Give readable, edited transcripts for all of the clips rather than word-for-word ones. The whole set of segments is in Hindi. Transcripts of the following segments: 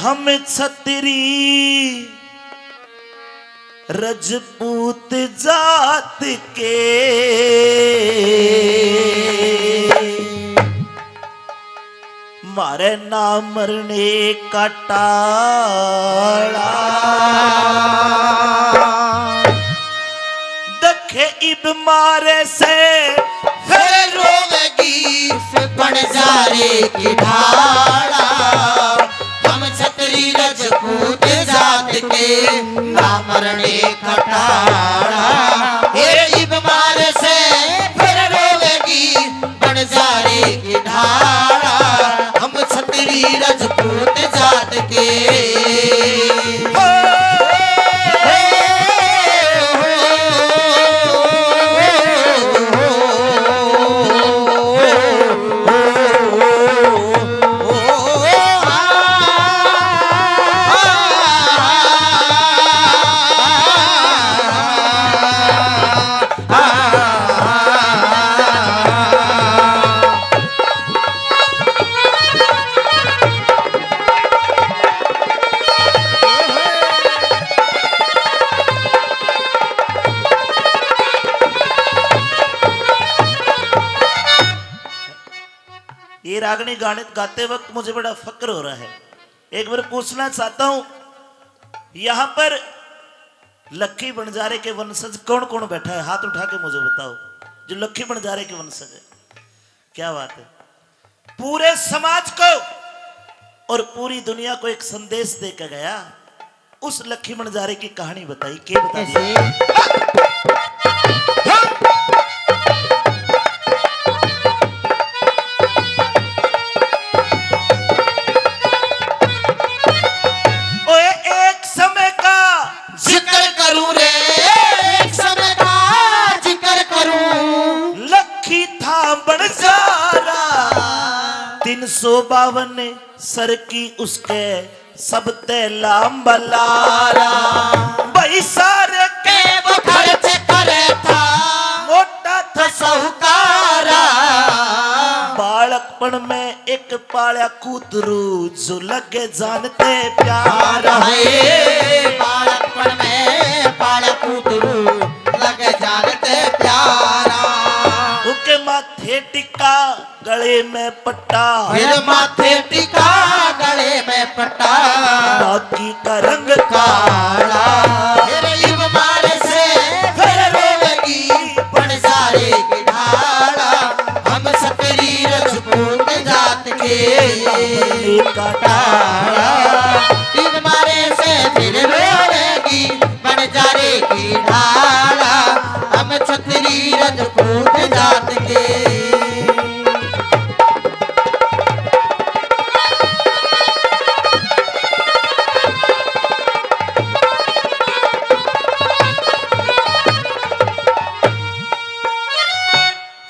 हम छतरी रजपूत जात के मारे ना मरने का टाड़ा दखे इब मारे से फिर रोवेगी बनजारे की ढाला हम छतरी रजपूत जात के ना मरने का टाड़ा हे इब मारे से फिर रोवेगी बनजारे की ढाला हम छतरी रजपूत जात के ये रागनी गाने गाते वक्त मुझे बड़ा फक्र हो रहा है। एक बार पूछना चाहता हूं, यहां पर लक्खी बंजारे के वंशज कौन कौन बैठा है? हाथ उठा के मुझे बताओ जो लक्खी बंजारे के वंशज है। क्या बात है। पूरे समाज को और पूरी दुनिया को एक संदेश देकर गया। उस लक्खी बंजारे की कहानी बताई, क्या बता दी? तीन सौ 52 सर की उसके सब तेलाम बलारा भाई सारे के वो खर्च करे था मोटा था साहूकारा बालकपन में एक पाला कूतरू जो लगे जानते प्यारा है बालकपन में पाला कूतरू लगे जानते प्यारा उनके माथे टिका गले में पट्टा फिर माथे टिका गले में पट्टा बाकी का रंग काला फिर इब मारे से फिर रोवेगी बनजारे की ढाला हम छतरी रजपूत जात के का टाला इब मारे से फिर रोवेगी बनजारे की ढाला हम छतरी रजपूत जात के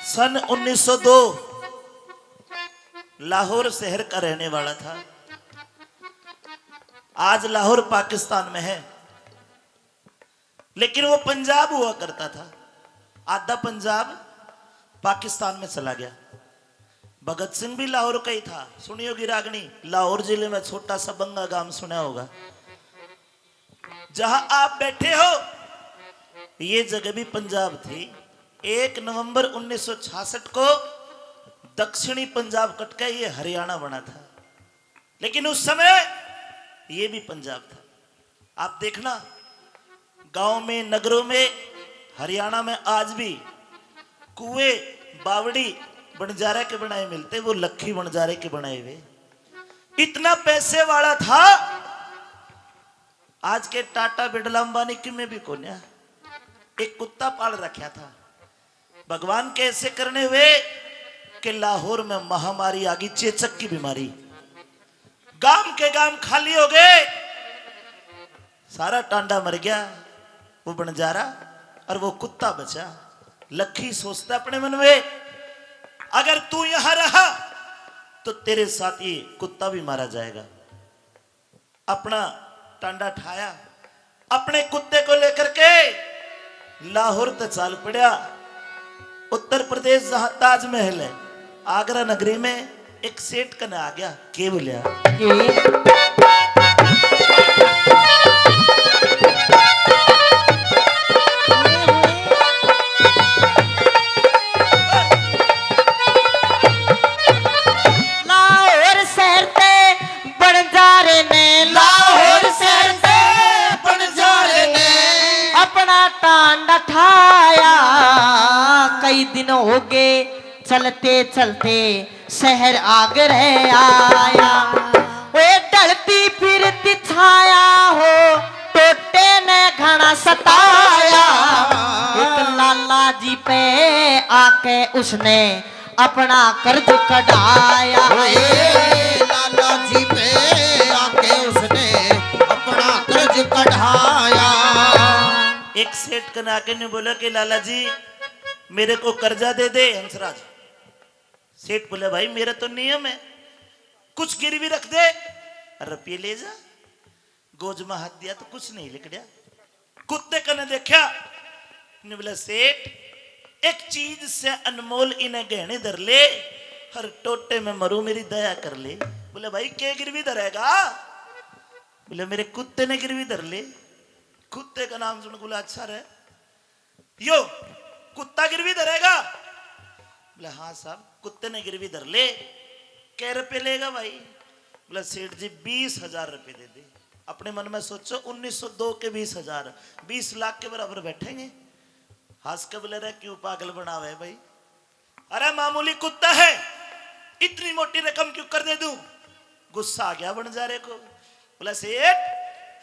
सन 1902 लाहौर शहर का रहने वाला था। आज लाहौर पाकिस्तान में है, लेकिन वो पंजाब हुआ करता था। आधा पंजाब पाकिस्तान में चला गया। भगत सिंह भी लाहौर का ही था। सुनी होगी रागनी, लाहौर जिले में छोटा सा बंगा गांव सुना होगा। जहां आप बैठे हो ये जगह भी पंजाब थी। 1 नवंबर 1966 को दक्षिणी पंजाब कट के ये हरियाणा बना था, लेकिन उस समय ये भी पंजाब था। आप देखना गांव में, नगरों में, हरियाणा में आज भी कुएं, बावड़ी बंजारे के बनाए मिलते, वो लक्खी बंजारे के बनाए हुए। इतना पैसे वाला था, आज के टाटा बिरला अंबानी की में भी कोन्या एक कुत्ता पाल रखा था। भगवान के ऐसे करने हुए कि लाहौर में महामारी आ गई, चेचक की बीमारी। गांव के गांव खाली हो गए, सारा टांडा मर गया। वो बंजारा और वो कुत्ता बचा। लक्खी सोचता अपने मन में, अगर तू यहां रहा तो तेरे साथ ये कुत्ता भी मारा जाएगा। अपना टांडा ठाया, अपने कुत्ते को लेकर के लाहौर तक चाल पड़ा। उत्तर प्रदेश जहां ताजमहल है, आगरा नगरी में एक सेठ कने आ गया। के बोलिया बंजारे ने, लाहौर शहर से बंजारे ने अपना टांडा ठाया। कई दिन हो गए चलते चलते शहर आगरे आया। वे ढलती फिरती छाया हो टोटे ने घना सताया। एक लाला जी पे आके उसने अपना कर्ज कढ़ाया। लाला जी पे आके उसने अपना कर्ज कढ़ाया। एक सेठ कनाके ने बोला कि लाला जी मेरे को कर्जा दे दे हंसराज। सेठ बोले भाई मेरा तो नियम है, कुछ गिरवी रख दे, रुपये ले जा। गोज में हाथ दिया तो कुछ नहीं लिख दिया। कुत्ते कने देखा ने बोला सेठ एक चीज से अनमोल इन्हें गहने धर ले, हर टोटे में मरू मेरी दया कर ले। बोले भाई क्या गिरवी धरेगा? बोले मेरे कुत्ते ने गिरवी धर ले। कुत्ते का नाम सुन बोला अच्छा रहे, यो कुत्ता गिरवी धरेगा? बोले हाँ साहब कुत्ते ने गिरवी धर ले। कै रुपये लेगा भाई? बोला सेठ जी 20,000 रुपये दे दे। अपने मन में सोचो 1902 के 20,000 20 लाख के बराबर बैठेंगे। हंस के बोले रहे क्यों पागल बनावे भाई, अरे मामूली कुत्ता है, इतनी मोटी रकम क्यों कर दे दूं? गुस्सा आ गया बंजारे को। बोला सेठ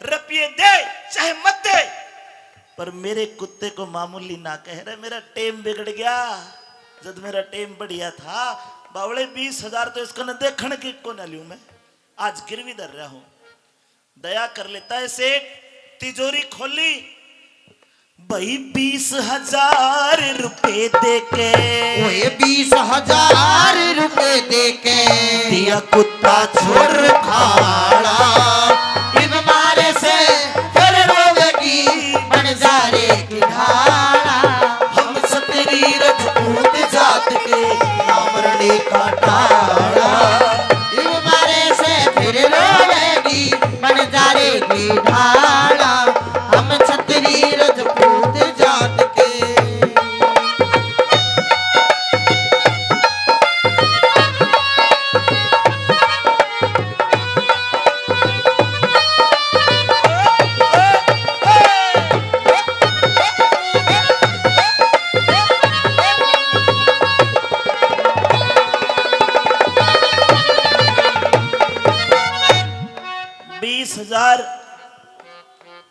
रुपये दे चाहे मत दे, पर मेरे कुत्ते को मामूली ना कह रहे, मेरा टेम बिगड़ गया। जब मेरा टेम बढ़िया था बावड़े 20,000 तो इसको न देखने की को न लूं मैं, आज गिरवी धर रहा हूं। दया कर लेता है सेठ, तिजोरी खोली भाई 20,000 रुपए दे के, ओए 20,000 रुपए दे के दिया कुत्ता छोड़ खाड़ा। इब मारे से फिर रोवेगी बंजारे की ढाला। हम सतरी रजपूत जात के नामरने का टाड़ा। इब मारे से फिर रोवेगी बंजारे की ढाला। हम छतरी रजपूत जात के।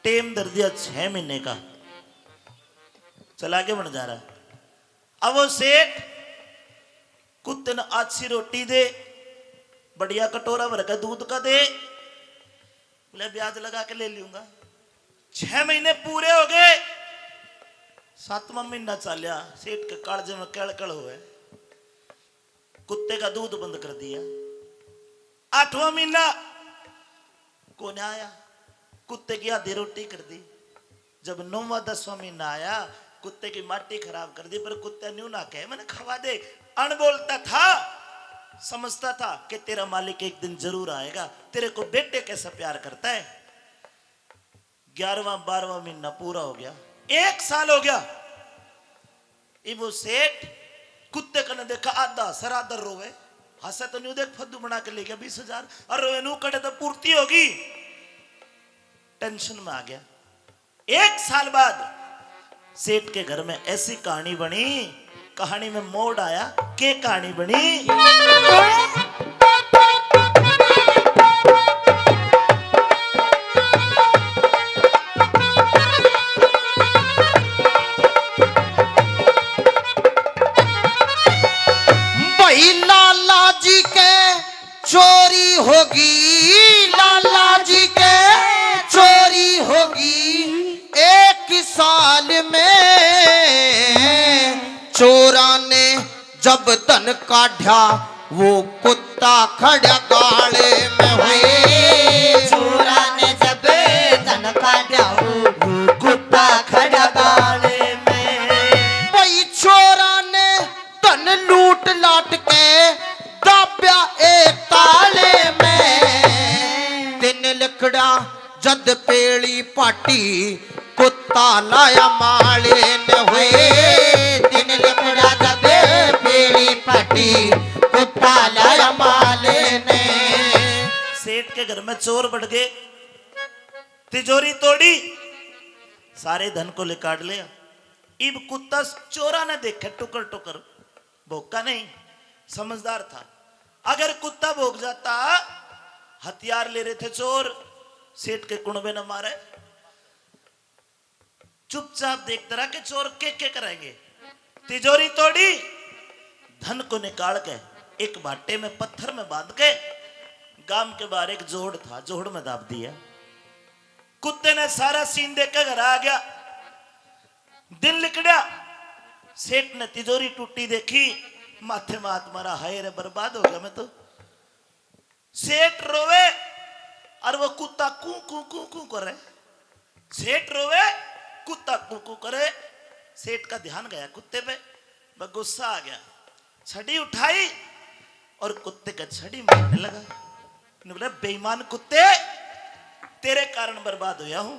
टेम धर दिया 6 महीने का, चला के बन जा रहा। अब वो सेठ कुत्ते ने अच्छी रोटी दे, बढ़िया कटोरा भर का दूध का दे, बोले ब्याज लगा के ले लूंगा। 6 महीने पूरे हो गए, 7वां महीना चलिया, सेठ के कालजे में कड़कड़ हुए, कुत्ते का दूध बंद कर दिया। 8वां महीना कौन आया, कुत्ते की आधी रोटी कर दी। जब 9वां 10वां महीना आया, कुत्ते की माटी खराब कर दी, पर कुत्ता न्यू ना कहे मैंने खवा दे। अण बोलता था, समझता था कि तेरा मालिक एक दिन जरूर आएगा, तेरे को बेटे कैसा प्यार करता है। 11वां 12वां महीना पूरा हो गया, 1 साल हो गया। वो सेठ कुत्ते का ने देखा आधा सर आधा रोवे, हंसा तो न्यू देख फद्दू बना के ले गया 20,000, और रोवे नू कटे तो पूर्ति होगी। टेंशन में आ गया। 1 साल बाद सेठ के घर में ऐसी कहानी बनी, कहानी में मोड़ आया। के कहानी बनी, भाई लाला जी के चोरी होगी, लाला जी के चोरी होगी। 1 साल में चोरा ने जब धन काढ़ा, वो कुत्ता खड़ा गाले में हुए। चोरा ने जब धन काढ़ा, वो कुत्ता खड़ा गाले में। भाई चोरा ने धन लूट लाट के दाब्या एक ताले में। दिन लिखड़ा जद पेड़ी पाटी, कुत्ता लाया माले न हुए। दिन लिखड़ा जद पेड़ी पाटी, कुत्ता लाया माले ने। सेठ के घर में चोर बढ़ गए, तिजोरी तोड़ी, सारे धन को लिकाट लिया। इब कुत्ता चोरा ने देखे टुकर टुकर, भोका नहीं, समझदार था। अगर कुत्ता भोग जाता, हथियार ले रहे थे चोर, सेठ के कुणबे न मारे, चुपचाप देखते रहा कि चोर के कराएंगे। तिजोरी तोड़ी, धन को निकाल के एक भाटे में पत्थर में बांध के गांव के बाहर एक जोड़ था, जोड़ में दाब दिया। कुत्ते ने सारा सीन देख के घर आ गया, दिन लिकड़ा। सेठ ने तिजोरी टूटी देखी, माथे में हाथ मारा, हाय रे बर्बाद हो गया मैं तो। सेठ रोवे और वो कुत्ता कू कू कू कू करे। सेठ रोवे, कुत्ता कू कू करे। सेठ का ध्यान गया कुत्ते पे, वह गुस्सा आ गया, छड़ी उठाई और कुत्ते का छड़ी मारने लगा। बोला बेईमान कुत्ते, तेरे कारण बर्बाद होया हूं।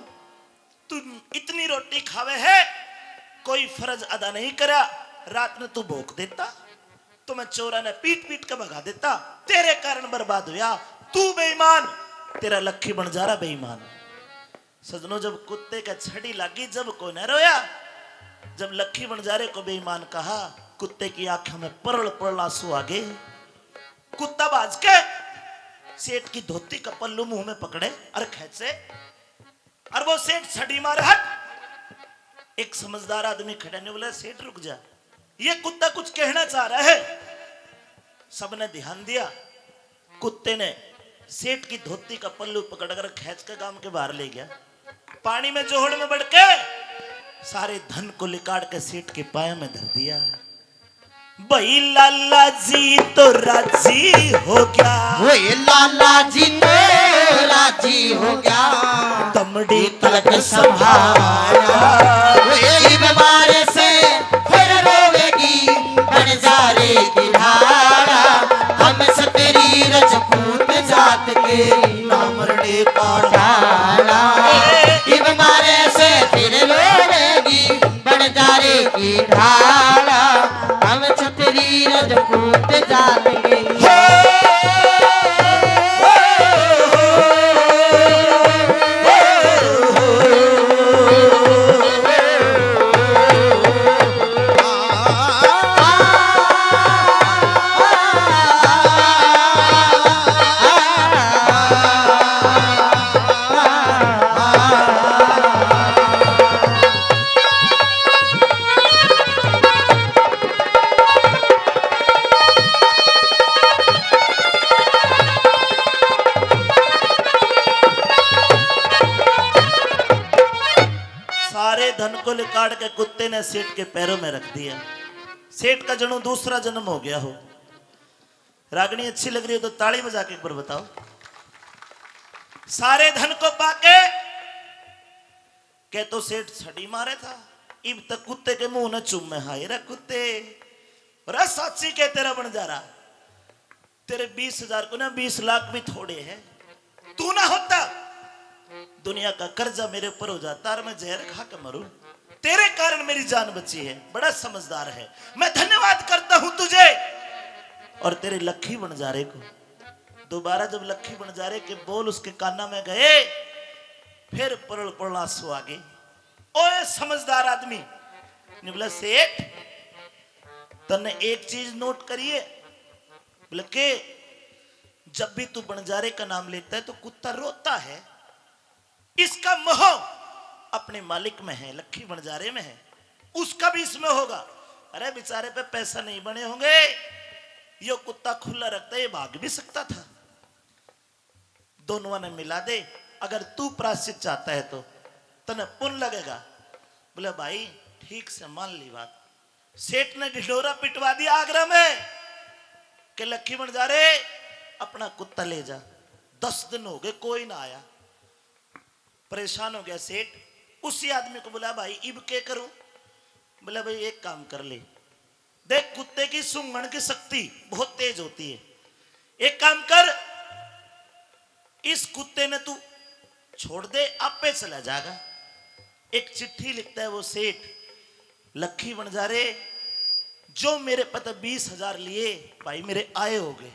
तू इतनी रोटी खावे है, कोई फर्ज अदा नहीं करा, रात में तू भोग देता तो मैं चोरा ने पीट पीट के भगा देता, तेरे कारण बर्बाद होया। तू बेईमान, तेरा लक्खी बंजारा बेईमान। सजनों, जब कुत्ते का छड़ी लगी, जब को न रोया, जब लक्खी बंजारे को बेईमान कहा, कुत्ते की आंखों में परल परल आंसू आ गए। कुत्ता बाज के सेठ की धोती का पल्लू मुंह में पकड़े और खेचे, और वो सेठ छड़ी मारे, हट। एक समझदार आदमी खड़ा ने बोला, सेठ रुक जा, ये कुत्ता कुछ कहना चाह रहा है। सबने ध्यान दिया, कुत्ते ने सेठ की धोती का पल्लू पकड़कर खींच के गांव के बाहर ले गया। पानी में जोहड़ में बढ़ के सारे धन को लिकाट के सेठ के पाए में धर दिया। भाई लाला जी तो राजी हो गया, ओए लाला जी तो राजी हो गया, दमड़ी तलक संभाला। ओए बीमारे से फिर रोवेगी बंजारे की धारा, हम सतरी रजपूत जात के नामरने का डाला। बीमारे से फिर रोवेगी बंजारे की धारा, हम छतरी रजपूत जात के। सारे धन को लिकाट के कुत्ते ने सेठ के पैरों में रख दिया। सेठ का जणू दूसरा जन्म हो गया हो। रागनी अच्छी लग रही हो तो ताली बजा के एक बार बताओ। सारे धन को पाके के तो सेठ छड़ी मारे था, इब तक कुत्ते के मुंह न चूमे, हाय रे कुत्ते, रे साची के तेरा बन जा रहा, तेरे 20,000 को ना 20 लाख भी थोड़े हैं। तू ना होता, दुनिया का कर्जा मेरे ऊपर हो जाता और मैं जहर खा के मरूं। तेरे कारण मेरी जान बची है, बड़ा समझदार है। मैं धन्यवाद करता हूं तुझे और तेरे लक्खी बंजारे को। दोबारा जब लक्खी बंजारे के बोल उसके काना में गए, फिर परल परल आंसू आ गए। ओए समझदार आदमी ने बोला, सेठ तने एक चीज नोट करिए, बोले के जब भी तू बंजारे का नाम लेता है तो कुत्ता रोता है, इसका मोह अपने मालिक में है, लक्खी बंजारे में है, उसका भी इसमें होगा। अरे बेचारे पे पैसा नहीं बने होंगे, ये कुत्ता खुला रखता है, ये भाग भी सकता था। दोनों ने मिला दे, अगर तू प्रायश्चित चाहता है तो तने पुण्य लगेगा। बोले भाई ठीक से मान ली बात। सेठ ने ढिढोरा पिटवा दिया आगरा में कि लक्खी बंजारे अपना कुत्ता ले जा। 10 दिन हो गए कोई ना आया, परेशान हो गया सेठ। उसी आदमी को बोला, भाई इब क्या करूं? बोला भाई एक काम कर ले, देख कुत्ते की सूंघने की शक्ति बहुत तेज होती है, एक काम कर, इस कुत्ते ने तू छोड़ दे, आपे चला जाएगा। एक चिट्ठी लिखता है वो सेठ, लक्खी बंजारे जो मेरे पता 20,000 लिए भाई मेरे आए हो गए,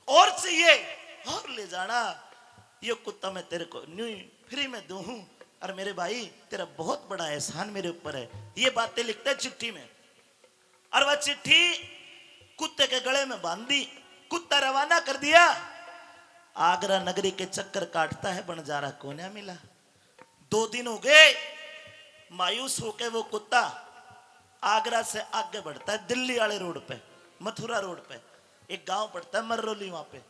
और चाहिए और ले जाना, ये कुत्ता मैं तेरे को न्यू फ्री में दूं हूं, और मेरे भाई तेरा बहुत बड़ा एहसान मेरे ऊपर है। ये बातें लिखता है चिट्ठी में, और वह चिट्ठी कुत्ते के गले में बांध दी, कुत्ता रवाना कर दिया। आगरा नगरी के चक्कर काटता है, बंजारा को ना मिला। 2 दिन हो गए, मायूस होके वो कुत्ता आगरा से आगे बढ़ता है, दिल्ली वाले रोड पे, मथुरा रोड पे एक गांव पड़ता है मररोली, वहां पे।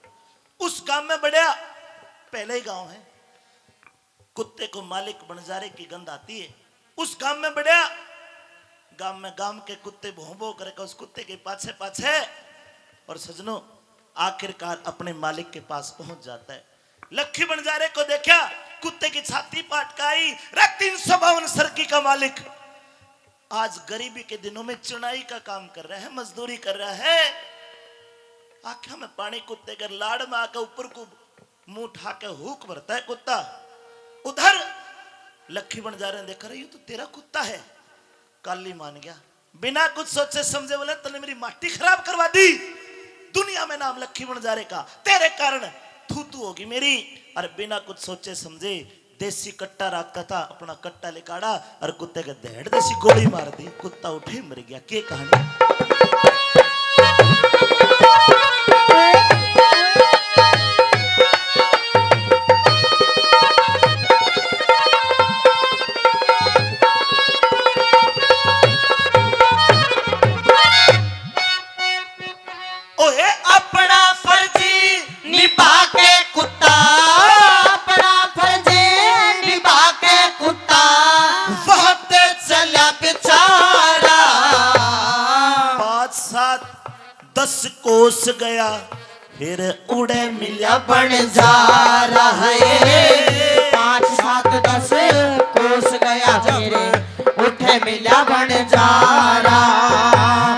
उस गांव में बढ़िया, पहले ही गांव है, कुत्ते को मालिक बंजारे की गंध आती है। उस गांव में बढ़िया, गांव के कुत्ते भों भों करके उस कुत्ते के पाछे पाछे, और सजनों आखिरकार अपने मालिक के पास पहुंच जाता है। लखी बंजारे को देखा, कुत्ते की छाती पाटकाई, 352 सरकी का मालिक आज गरीबी के दिनों में चुनाई का काम कर रहा है, मजदूरी कर रहा है। आंखों में पानी कुत्ते के लाड़ में आकर ऊपर को मुंह उठा के हुक भरता है कुत्ता। उधर लखी बंजारे ने देखा, ये तो तेरा कुत्ता है। काली मान गया, बिना कुछ सोचे समझे बोले, तूने मेरी माटी खराब करवा दी, दुनिया में नाम लखी बंजारे का, तेरे कारण थू होगी मेरी। और बिना कुछ सोचे समझे देसी कट्टा रखता था, अपना कट्टा निकाला और कुत्ते के देड़ देसी गोली मार दी, कुत्ता उठे मर गया। क्या कहानी? अपना फर्जी निभा के कुत्ता, अपना फर्जी निभा के कुत्ता वक्त चला बेचारा। 5, 7, 10 कोस गया, फिर उड़े मिला बंजारा है। 5, 7, 10 कोस गया, फिर उठे मिला बंजारा।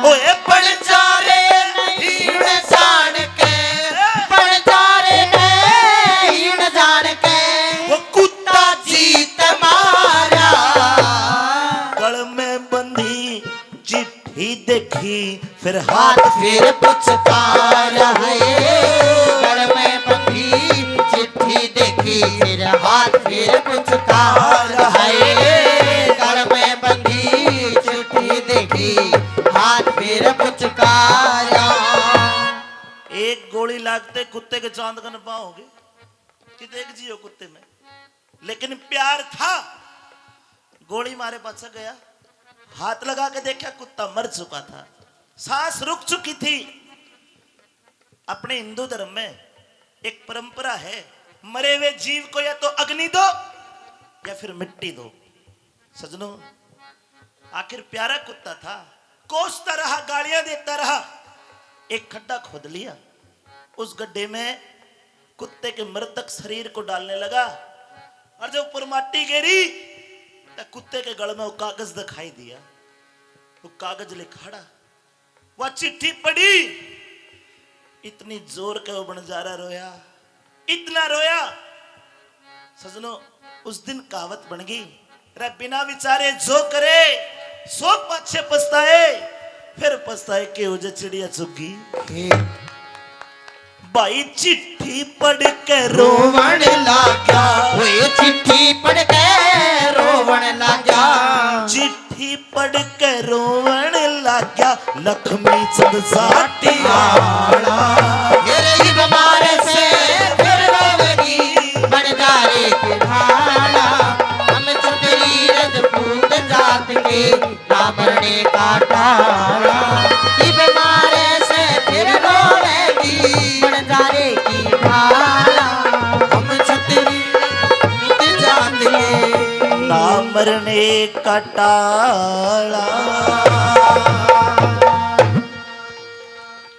ओए बंजारे नहीं जान के, बंजारे नहीं जान के वो कुत्ता जीत मारा। गल में बंधी चिट्ठी देखी, फिर हाथ हाथ फिर पुचकारा है। गल में बंधी चिट्ठी देखी, फिर हाथ फिर पुचकारा है। गल में बंधी चिट्ठी देखी, हाथ फिर पुचकारा। एक गोली लागते कुत्ते के चांद का नपा हो गए कि देख जियो कुत्ते में, लेकिन प्यार था। गोली मारे पाछा गया, हाथ लगा के देखा, कुत्ता मर चुका था, सांस रुक चुकी थी। अपने हिंदू धर्म में एक परंपरा है, मरे हुए जीव को या तो अग्नि दो या फिर मिट्टी दो। सजनों, आखिर प्यारा कुत्ता था, कोसता रहा, गालियां देता रहा। एक खड्डा खोद लिया, उस गड्ढे में कुत्ते के मृतक शरीर को डालने लगा, और जब ऊपर माटी गिरी तो कुत्ते के गल में वो कागज दिखाई दिया। वो कागज लिखाड़ा, वह चिट्ठी पढ़ी। इतनी जोर के वो बंजारा रोया, इतना रोया। सजनों, उस दिन कहावत बन गई, रे बिना विचारे जो करे सो पाछे पछताए, फिर पछताए के उजे चिड़िया चुगी। भाई चिट्ठी पढ़ के रोवण लागा, ओए चिट्ठी पढ़ के रोवण लागा। चिट्ठी पढ़ के रोवण लाग्या, लक्ष्मी चंद साटियाला। मेरे बीमारे से फिर रोवेगी बंजारे की ढाला। हम तेरी रजपूत जात के ना मरने का टारा। बीमारे से फिर रोवेगी बंजारे की ढाला। हम तेरी रजपूत जात के ना मरने का टाला।